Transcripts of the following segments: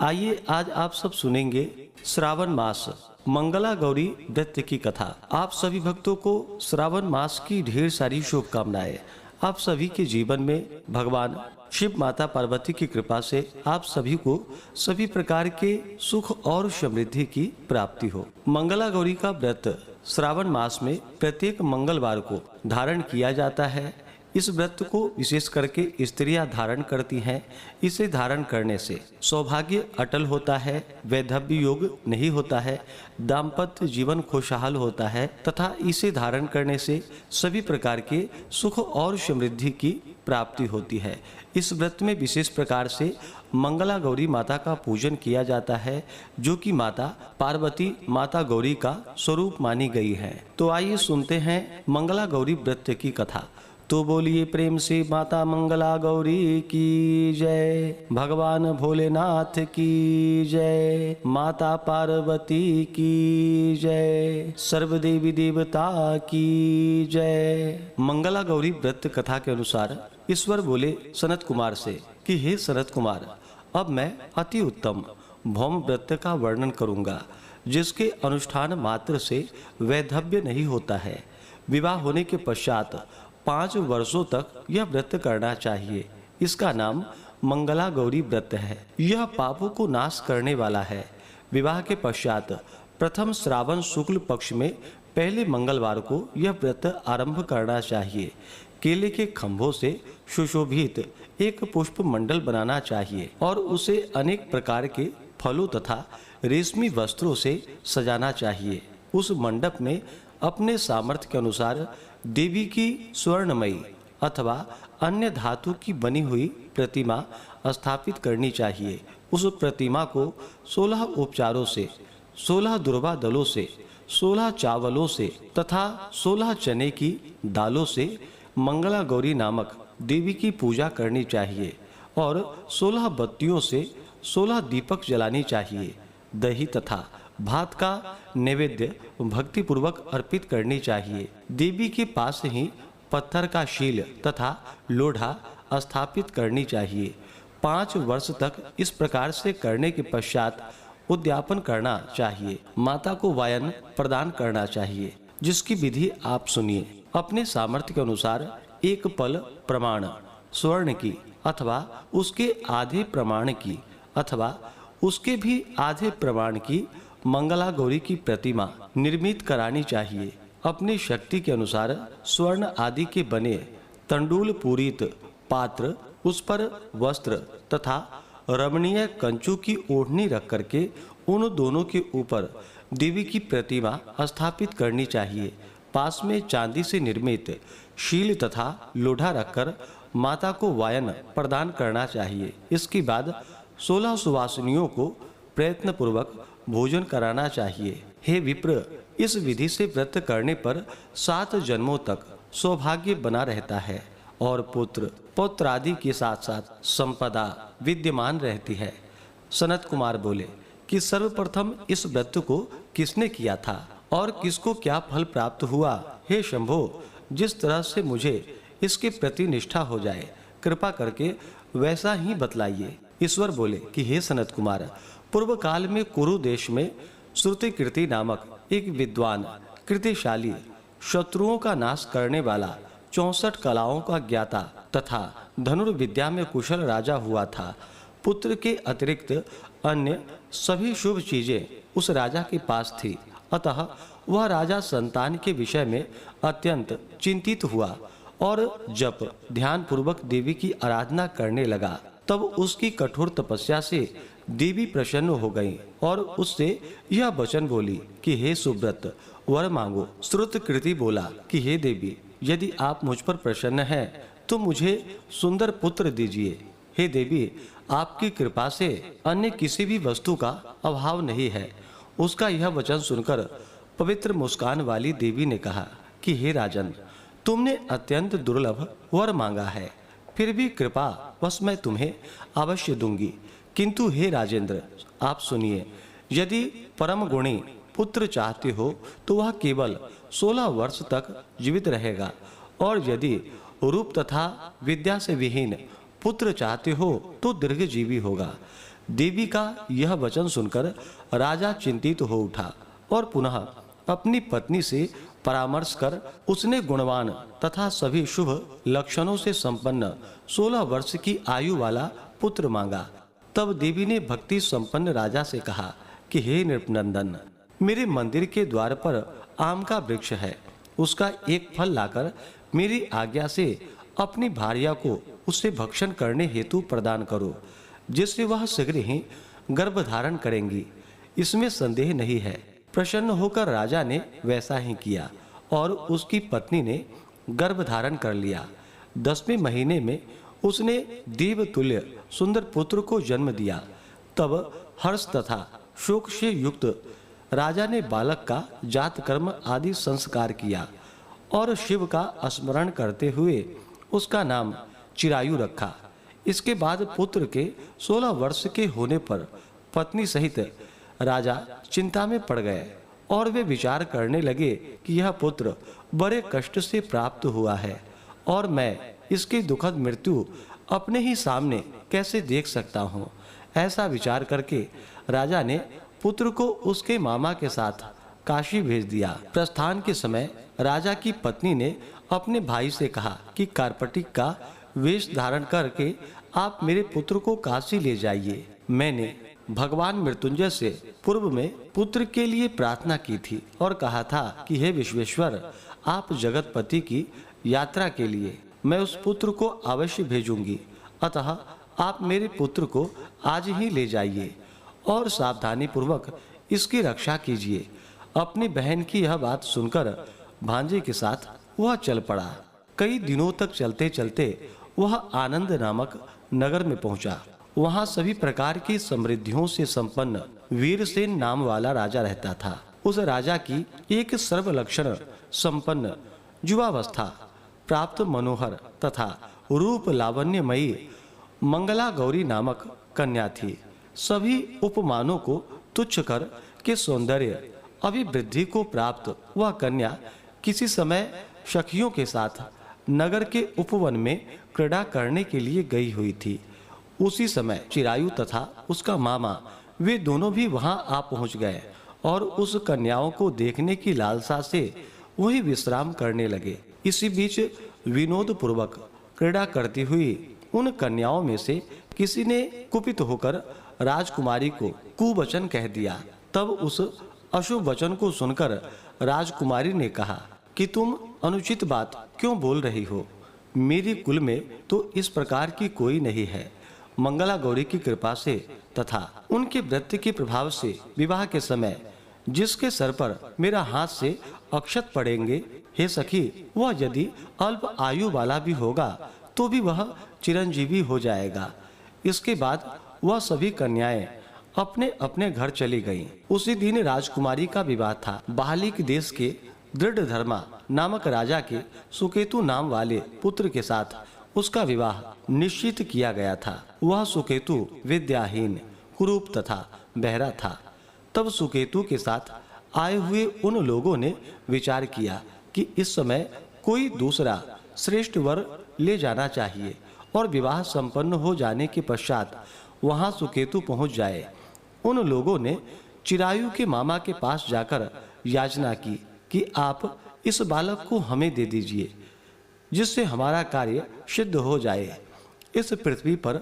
आइए आज आप सब सुनेंगे श्रावण मास मंगला गौरी व्रत की कथा। आप सभी भक्तों को श्रावण मास की ढेर सारी शुभकामनाएं। आप सभी के जीवन में भगवान शिव माता पार्वती की कृपा से आप सभी को सभी प्रकार के सुख और समृद्धि की प्राप्ति हो। मंगला गौरी का व्रत श्रावण मास में प्रत्येक मंगलवार को धारण किया जाता है। इस व्रत को विशेष करके स्त्रियां धारण करती हैं। इसे धारण करने से सौभाग्य अटल होता है, वैधव्य योग नहीं होता है, दाम्पत्य जीवन खुशहाल होता है तथा इसे धारण करने से सभी प्रकार के सुख और समृद्धि की प्राप्ति होती है। इस व्रत में विशेष प्रकार से मंगला गौरी माता का पूजन किया जाता है, जो कि माता पार्वती माता गौरी का स्वरूप मानी गई है। तो आइए सुनते हैं मंगला गौरी व्रत की कथा। तो बोलिए प्रेम से माता मंगला गौरी की जय, भगवान भोलेनाथ की जय, माता पार्वती की जय, सर्व देवी देवता की जय। मंगला गौरी व्रत कथा के अनुसार ईश्वर बोले सनत कुमार से कि हे सनत कुमार, अब मैं अति उत्तम भौम व्रत का वर्णन करूंगा, जिसके अनुष्ठान मात्र से वैधव्य नहीं होता है। विवाह होने के पश्चात 5 वर्षों तक यह व्रत करना चाहिए। इसका नाम मंगला गौरी व्रत है। यह पापों को नाश करने वाला है। विवाह के पश्चात प्रथम श्रावण शुक्ल पक्ष में पहले मंगलवार को यह व्रत आरंभ करना चाहिए। केले के खंभों से सुशोभित एक पुष्प मंडल बनाना चाहिए और उसे अनेक प्रकार के फलों तथा रेशमी वस्त्रों से सजाना चाहिए। उस मंडप में अपने सामर्थ्य के अनुसार देवी की स्वर्णमयी अथवा अन्य धातु की बनी हुई प्रतिमा स्थापित करनी चाहिए। उस प्रतिमा को 16 उपचारों से, 16 दुर्वा दलों से, 16 चावलों से तथा 16 चने की दालों से मंगला गौरी नामक देवी की पूजा करनी चाहिए और 16 बत्तियों से 16 दीपक जलानी चाहिए। दही तथा भात का नैवेद्य भक्ति पूर्वक अर्पित करनी चाहिए। देवी के पास ही पत्थर का शील तथा लोढ़ा स्थापित करनी चाहिए। 5 वर्ष तक इस प्रकार से करने के पश्चात उद्यापन करना चाहिए। माता को वायन प्रदान करना चाहिए, जिसकी विधि आप सुनिए। अपने सामर्थ्य के अनुसार एक पल प्रमाण स्वर्ण की अथवा उसके आधे प्रमाण की अथवा उसके भी आधे प्रमाण की मंगला गौरी की प्रतिमा निर्मित करानी चाहिए। अपनी शक्ति के अनुसार स्वर्ण आदि के बने तंडूल पूरित पात्र, उस पर वस्त्र तथा रमणीय कंचू की ओढ़नी रख करके उन दोनों के ऊपर देवी की प्रतिमा स्थापित करनी चाहिए। पास में चांदी से निर्मित शील तथा लोढ़ा रखकर माता को वायन प्रदान करना चाहिए। इसके बाद 16 सुवासिनियों को प्रयत्न पूर्वक भोजन कराना चाहिए। हे विप्र, इस विधि से व्रत करने पर 7 जन्मों तक सौभाग्य बना रहता है और पुत्र पौत्र आदि के साथ साथ संपदा विद्यमान रहती है। सनत कुमार बोले कि सर्वप्रथम इस व्रत को किसने किया था और किसको क्या फल प्राप्त हुआ? हे शंभो, जिस तरह से मुझे इसके प्रति निष्ठा हो जाए, कृपा करके वैसा ही बतलाइए। ईश्वर बोले कि हे सनत कुमार, पूर्व काल में कुरु देश में श्रुतिकीर्ति नामक एक विद्वान, कृतिशाली, शत्रुओं का नाश करने वाला, 64 कलाओं का ज्ञाता तथा धनुर्विद्या में कुशल राजा हुआ था। पुत्र के अतिरिक्त अन्य सभी शुभ चीजें उस राजा के पास थी। अतः वह राजा संतान के विषय में अत्यंत चिंतित हुआ और जब ध्यान पूर्वक देवी की आराधना करने लगा, तब उसकी कठोर तपस्या से देवी प्रसन्न हो गई और उससे यह वचन बोली कि हे सुव्रत, वर मांगो। श्रुतकीर्ति बोला कि हे देवी, यदि आप मुझ पर प्रसन्न हैं तो मुझे सुंदर पुत्र दीजिए। हे देवी, आपकी कृपा से अन्य किसी भी वस्तु का अभाव नहीं है। उसका यह वचन सुनकर पवित्र मुस्कान वाली देवी ने कहा कि हे राजन, तुमने अत्यंत दुर्लभ वर मांगा है, फिर भी कृपा बस मैं तुम्हें अवश्य दूंगी। किंतु हे राजेंद्र, आप सुनिए, यदि परम गुणी पुत्र चाहते हो तो वह केवल 16 वर्ष तक जीवित रहेगा, और यदि रूप तथा विद्या से विहीन पुत्र चाहते हो तो दीर्घजीवी होगा। देवी का यह वचन सुनकर राजा चिंतित हो उठा और पुनः अपनी पत्नी से परामर्श कर उसने गुणवान तथा सभी शुभ लक्षणों से संपन्न 16 वर्ष की आयु वाला पुत्र मांगा। तब देवी ने भक्ति संपन्न राजा से कहा कि हे नृपनंदन, मेरे मंदिर के द्वार पर आम का वृक्ष है, उसका एक फल लाकर मेरी आज्ञा से अपनी भार्या को उससे भक्षण करने हेतु प्रदान करो, जिससे वह शीघ्र ही गर्भ धारण करेंगी, इसमें संदेह नहीं है। प्रसन्न होकर राजा ने वैसा ही किया और उसकी पत्नी ने गर्भ धारण कर लिया। 10वें महीने में उसने देवतुल्य सुंदर पुत्र को जन्म दिया। तब हर्ष तथा शोक से युक्त राजा ने बालक का जात कर्म आदि संस्कार किया और शिव का स्मरण करते हुए उसका नाम चिरायु रखा। इसके बाद पुत्र के 16 वर्ष के होने पर पत्नी सहित राजा चिंता में पड़ गए और वे विचार करने लगे कि यह पुत्र बड़े कष्ट से प्राप्त हुआ है और मैं इसकी दुखद मृत्यु अपने ही सामने कैसे देख सकता हूँ। ऐसा विचार करके राजा ने पुत्र को उसके मामा के साथ काशी भेज दिया। प्रस्थान के समय राजा की पत्नी ने अपने भाई से कहा कि कार्पटिक का वेश धारण करके आप मेरे पुत्र को काशी ले जाइए। मैंने भगवान मृत्युंजय से पूर्व में पुत्र के लिए प्रार्थना की थी और कहा था कि हे विश्वेश्वर, आप जगतपति की यात्रा के लिए मैं उस पुत्र को अवश्य भेजूंगी, अतः आप मेरे पुत्र को आज ही ले जाइए और सावधानी पूर्वक इसकी रक्षा कीजिए। अपनी बहन की यह बात सुनकर भांजे के साथ वह चल पड़ा। कई दिनों तक चलते चलते वह आनंद नामक नगर में पहुंचा। वहां सभी प्रकार की समृद्धियों से संपन्न वीरसेन नाम वाला राजा रहता था। उस राजा की एक सर्वलक्षण संपन्न युवावस्था प्राप्त मनोहर तथा रूप लावण्यमयी मंगला गौरी नामक कन्या थी। सभी उपमानों को तुच्छ कर के सौंदर्य अभिवृद्धि को प्राप्त वह कन्या किसी समय सखियों के साथ नगर के उपवन में क्रीड़ा करने के लिए गई हुई थी। उसी समय चिरायु तथा उसका मामा वे दोनों भी वहां आ पहुंच गए और उस कन्याओं को देखने की लालसा से वही विश्राम करने लगे। इसी बीच विनोद पूर्वक क्रीड़ा करती हुई उन कन्याओं में से किसी ने कुपित होकर राजकुमारी को कुवचन कह दिया। तब उस अशुभ वचन को सुनकर राजकुमारी ने कहा कि तुम अनुचित बात क्यों बोल रही हो? मेरी कुल में तो इस प्रकार की कोई नहीं है। मंगला गौरी की कृपा से तथा उनके व्रत के प्रभाव से विवाह के समय जिसके सर पर मेरा हाथ से अक्षत पड़ेंगे, हे सखी, वह यदि अल्प आयु वाला भी होगा तो भी वह चिरंजीवी हो जाएगा। इसके बाद वह सभी कन्याएं अपने अपने घर चली गईं। उसी दिन राजकुमारी का विवाह था। बालिक देश के दृढ़धर्मा नामक राजा के सुकेतु नाम वाले पुत्र के साथ उसका विवाह निश्चित किया गया था। वह सुकेतु विद्याहीन, कुरूप तथा बहरा था। तब सुकेतु के साथ आए हुए उन लोगों ने विचार किया कि इस समय कोई दूसरा श्रेष्ठ वर ले जाना चाहिए और विवाह संपन्न हो जाने के पश्चात वहां सुकेतु पहुंच जाए। उन लोगों ने चिरायु के मामा के पास जाकर याचना की कि आप इस बालक को हमें दे दीजिए, जिससे हमारा कार्य सिद्ध हो जाए। इस पृथ्वी पर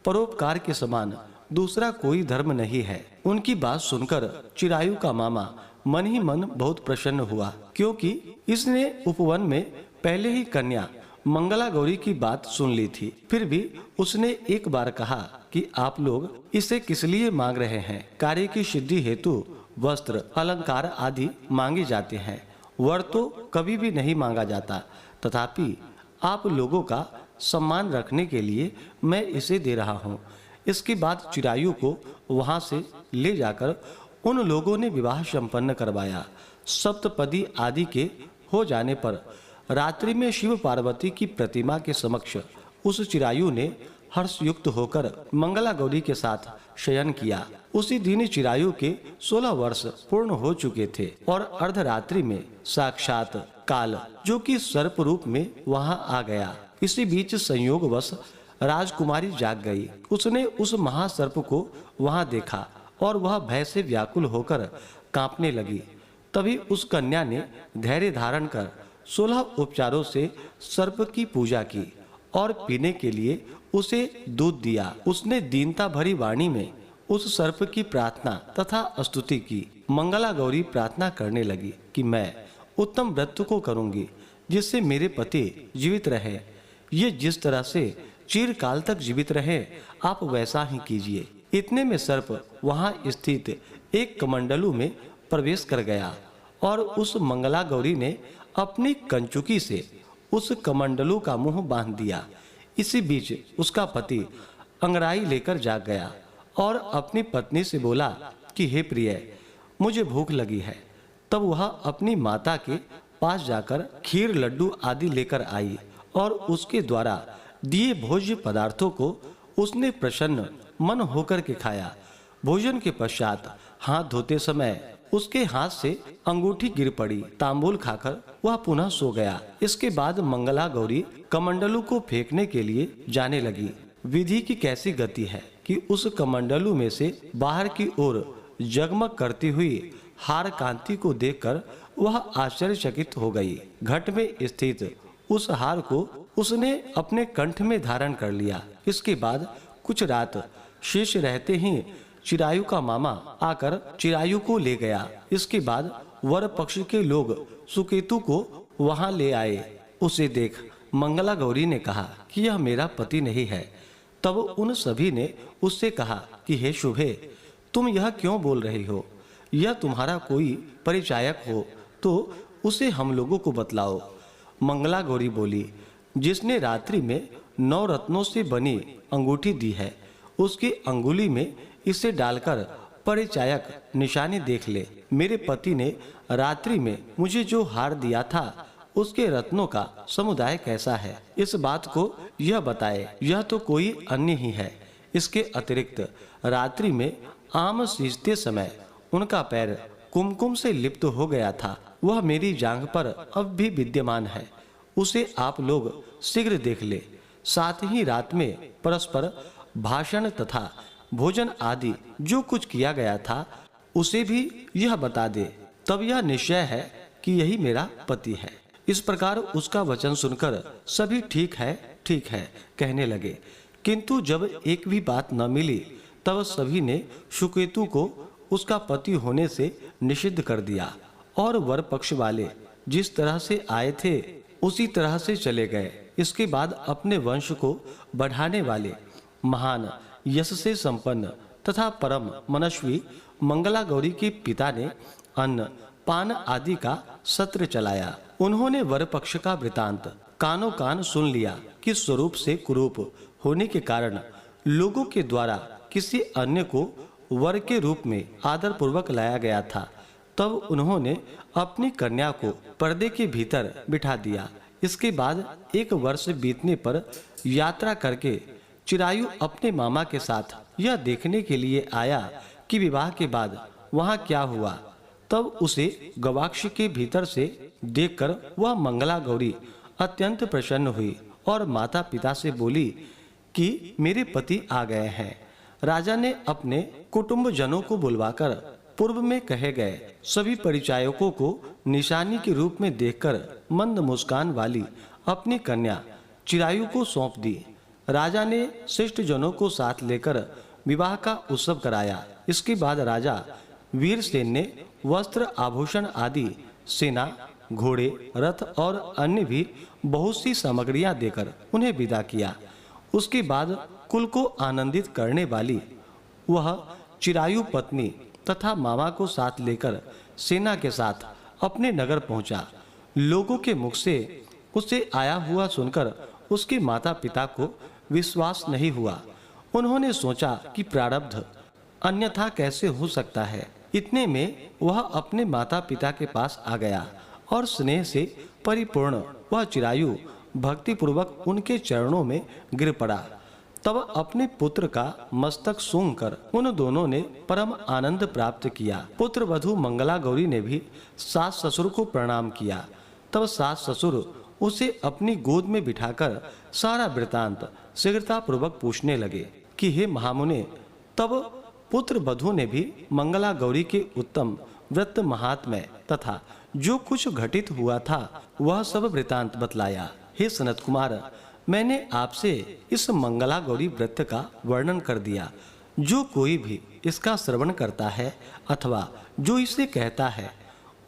परोपकार के समान दूसरा कोई धर्म नहीं है। उनकी बात सुनकर चिरायु का मामा मन ही मन बहुत प्रसन्न हुआ, क्योंकि इसने उपवन में पहले ही कन्या मंगला गौरी की बात सुन ली थी। फिर भी उसने एक बार कहा कि आप लोग इसे किस लिए मांग रहे हैं? कार्य की सिद्धि हेतु वस्त्र, अलंकार आदि मांगे जाते हैं, वर तो कभी भी नहीं मांगा जाता। तथापि आप लोगों का सम्मान रखने के लिए मैं इसे दे रहा हूँ। इसके बाद चिरायु को वहां से ले जाकर उन लोगों ने विवाह संपन्न करवाया। सप्तपदी आदि के हो जाने पर रात्रि में शिव पार्वती की प्रतिमा के समक्ष उस चिरायु ने हर्षयुक्त होकर मंगला गौरी के साथ शयन किया। उसी दिन चिरायु के 16 वर्ष पूर्ण हो चुके थे और अर्धरात्रि में साक्षात काल, जो कि सर्प रूप में वहां आ गया। इसी बीच संयोगवश राजकुमारी जाग गई। उसने उस महासर्प को वहां देखा और वह भय से व्याकुल होकर कांपने लगी। तभी उस कन्या ने धैर्य धारण कर 16 उपचारों से सर्प की पूजा की और पीने के लिए उसे दूध दिया। उसने दीनता भरी वाणी में उस सर्प की प्रार्थना तथा स्तुति की। मंगला गौरी प्रार्थना करने लगी कि मैं उत्तम व्रत को करूंगी जिससे मेरे पति जीवित रहे। ये जिस तरह से चिरकाल तक जीवित रहे आप वैसा ही कीजिए। इतने में सर्प वहां स्थित एक कमंडलू में प्रवेश कर गया और उस मंगला गौरी ने अपनी कंचुकी से उस कमंडलू का मुंह बांध दिया। इसी बीच उसका पति अंगड़ाई लेकर जाग गया और अपनी पत्नी से बोला कि हे प्रिय, मुझे भूख लगी है। तब वह अपनी माता के पास जाकर खीर लड्डू आदि लेकर आई और उसके द्वारा दिए भोज्य पदार्थों को उसने प्रसन्न मन होकर के खाया। भोजन के पश्चात हाथ धोते समय उसके हाथ से अंगूठी गिर पड़ी। तांबूल खाकर वह पुनः सो गया। इसके बाद मंगला गौरी कमंडलू को फेंकने के लिए जाने लगी। विधि की कैसी गति है कि उस कमंडलू में से बाहर की ओर जगमग करती हुई हार कांति को देखकर वह आश्चर्यचकित हो गई। घट में स्थित उस हार को उसने अपने कंठ में धारण कर लिया। इसके बाद कुछ रात शेष रहते ही चिरायु का मामा आकर चिरायु को ले गया। इसके बाद वर पक्ष के लोग सुकेतु को वहां ले आए। उसे देख मंगला गौरी ने कहा कि यह मेरा पति नहीं है। तब उन सभी ने उससे कहा कि हे शुभे, तुम यह क्यों बोल रही हो? यह तुम्हारा कोई परिचायक हो तो उसे हम लोगों को बतलाओ। मंगला गौरी बोली, जिसने रात्रि में 9 रत्नों से बनी अंगूठी दी है उसकी अंगुली में इसे डालकर परिचायक निशानी देख ले। मेरे पति ने रात्रि में मुझे जो हार दिया था उसके रत्नों का समुदाय कैसा है, इस बात को यह बताए। यह तो कोई अन्य ही है। इसके अतिरिक्त रात्रि में आम सींचते समय उनका पैर कुमकुम से लिप्त हो गया था। वह मेरी जांघ पर अब भी विद्यमान है। उसे आप लोग शीघ्र देख ले। साथ ही रात में परस्पर भाषण तथा भोजन आदि जो कुछ किया गया था उसे भी यह बता दे। तब यह निश्चय है कि यही मेरा पति है। इस प्रकार उसका वचन सुनकर सभी ठीक है कहने लगे। किंतु जब एक भी बात न मिली तब सभी ने सुकेतु को उसका पति होने से निषिद्ध कर दिया और वर पक्ष वाले जिस तरह से आए थे उसी तरह से चले गए। इसके बाद अपने वंश को बढ़ाने वाले महान यश से संपन्न तथा परम मनस्वी मंगला गौरी के पिता ने अन्न पान आदि का सत्र चलाया। उन्होंने वर पक्ष का वृतांत कानों कान सुन लिया कि स्वरूप से कुरूप होने के कारण लोगों के द्वारा किसी अन्य को वर के रूप में आदर पूर्वक लाया गया था। तब उन्होंने अपनी कन्या को पर्दे के भीतर बिठा दिया। इसके बाद 1 वर्ष बीतने पर यात्रा करके चिरायु अपने मामा के साथ यह देखने के लिए आया कि विवाह के बाद वहां क्या हुआ। तब उसे गवाक्ष के भीतर से देखकर वह मंगला गौरी अत्यंत प्रसन्न हुई और माता पिता से बोली कि मेरे पति आ गए हैं। राजा ने अपने कुटुंब जनों को बुलवाकर पूर्व में कहे गए सभी परिचायकों को निशानी के रूप में देखकर मंद मुस्कान वाली अपनी कन्या चिरायु को सौंप दी। राजा ने श्रेष्ठ जनों को साथ लेकर विवाह का उत्सव कराया। इसके बाद राजा वीरसेन ने वस्त्र आभूषण आदि सेना घोड़े रथ और अन्य भी बहुत सी सामग्रियां देकर उन्हें विदा किया। उसके बाद कुल को आनंदित करने वाली वह चिरायु पत्नी तथा मामा को साथ लेकर सेना के साथ अपने नगर पहुंचा। लोगों के मुख से उसे आया हुआ सुनकर उसके माता पिता को विश्वास नहीं हुआ। उन्होंने सोचा कि प्रारब्ध अन्यथा कैसे हो सकता है। इतने में वह अपने माता पिता के पास आ गया और स्नेह से परिपूर्ण वह चिरायु भक्ति पूर्वक उनके चरणों में गिर पड़ा। तब अपने पुत्र का मस्तक सूंघकर उन दोनों ने परम आनंद प्राप्त किया। पुत्र वधू मंगला गौरी ने भी सास ससुर को प्रणाम किया। तब सास ससुर उसे अपनी गोद में बिठाकर सारा वृतांत शीघ्रता पूर्वक पूछने लगे कि हे महामुने, तब पुत्र वधू ने भी मंगला गौरी के उत्तम व्रत महात्म्य तथा जो कुछ घटित हुआ था वह सब वृतांत बतलाया। हे सनत कुमार, मैंने आपसे इस मंगला गौरी व्रत का वर्णन कर दिया। जो कोई भी इसका श्रवण करता है अथवा जो इसे कहता है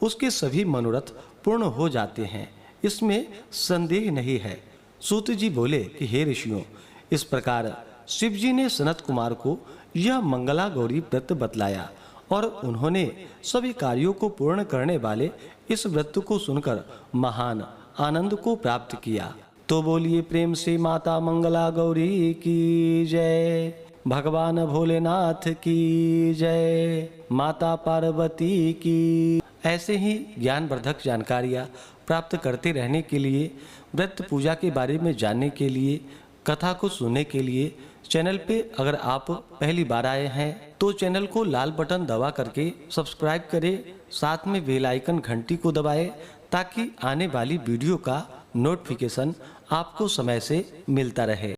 उसके सभी मनोरथ पूर्ण हो जाते हैं, इसमें संदेह नहीं है। सूत जी बोले कि हे ऋषियों, इस प्रकार शिव जी ने सनत कुमार को यह मंगला गौरी व्रत बतलाया और उन्होंने सभी कार्यों को पूर्ण करने वाले इस व्रत को सुनकर महान आनंद को प्राप्त किया। तो बोलिए प्रेम से माता मंगला गौरी की जय, भगवान भोलेनाथ की जय, माता पार्वती की। ऐसे ही ज्ञानवर्धक जानकारियाँ प्राप्त करते रहने के लिए, व्रत पूजा के बारे में जानने के लिए, कथा को सुनने के लिए चैनल पे अगर आप पहली बार आए हैं तो चैनल को लाल बटन दबा करके सब्सक्राइब करें, साथ में बेल आइकन घंटी को दबाएं ताकि आने वाली वीडियो का नोटिफिकेशन आपको समय से मिलता रहे।